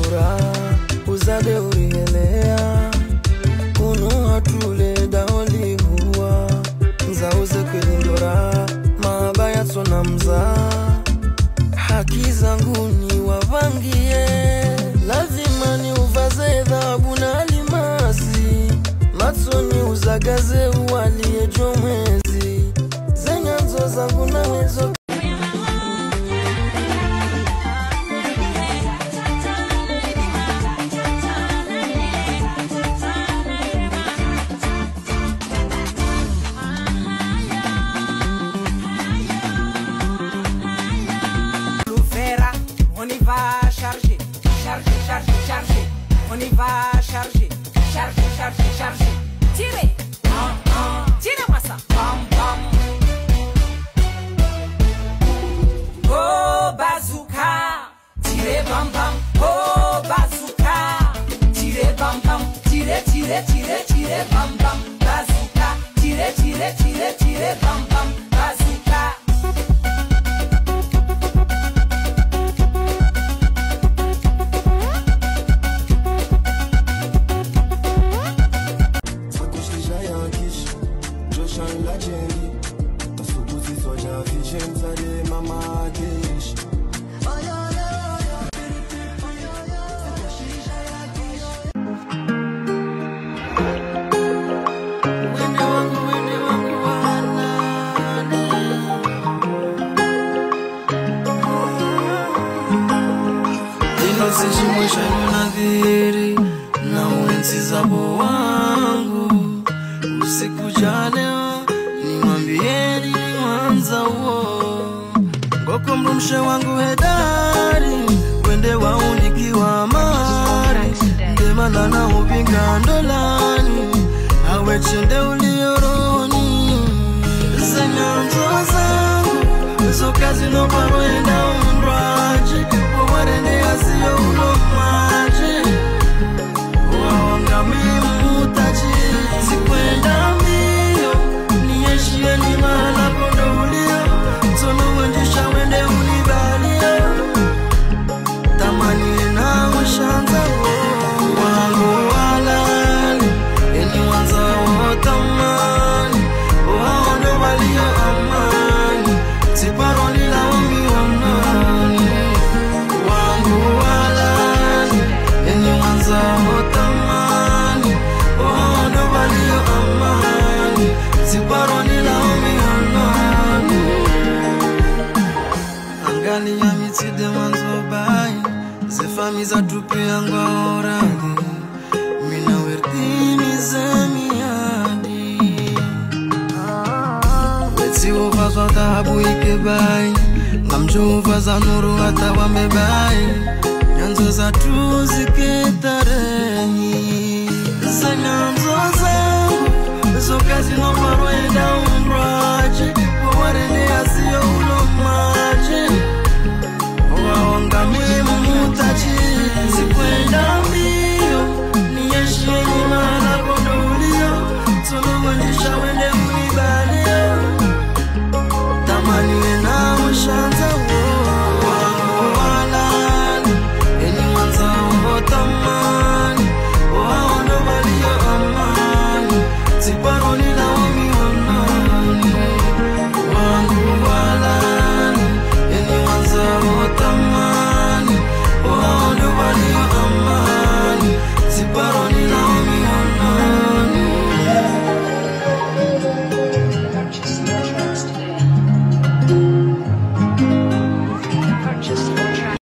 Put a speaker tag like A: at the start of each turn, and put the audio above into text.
A: kilindora uzade urihelea kunu hatule daoli huwa nzauze kilindora mabaya tunamza haki zangu ni wavangie lazima ni uvaze dhahabu na alimasi matsoni uzagaze uwalie jomwezi zenyanzo zangu na wezo
B: On y va charger, charger, charger, charger. On y va charger, charger, charger, charger. Tirez, tirez-moi ça. Bam, bam. Oh bazooka, tirez bam bam. Oh bazooka, tirez bam bam. Tirez, tirez, tirez, tirez bam bam. Bazooka, tirez, tirez, tirez, tirez bam bam. Bazooka.
A: Sijimwisha nadhiri na uenzi zabo wangu usiku jaleo nimwambieni mwanza uo ngoko mrumshe wangu hedari wende waunikiwa amari ndemana na upinga ndolani awe chende ulioroni zenyanzo zangu zo kazi no paroenda umraji warene asiyo ulomaji waonga mimutaji sikwenda mbio nieshie ni mahala pondo ulio tono wendisha wende unibalia tamani na ushanza wangu walani eni wanza wotamani waondo walio amani siparoni la wami wanani Otamani, oh no valio amani, siparoni la omianani. Angali ya mitide manzo bai, zefami za tupi angwa oradi, mina werdini zemiadi. Wetsi ufazwa tahabu ike bai, ngamjo ufaza nuru hata wamebai. Nyanzo za tuzi kitarehi Zanyanzo zangu zo kazi no paroenda umraji wawarene asiyo ulomaji waonga mimu mutaji sikwenda mbio nieshie ni mahala kondo ulio tono wendisha wende unibalia tamani na ushanza tamani, waondo walio amani, siparoni la omi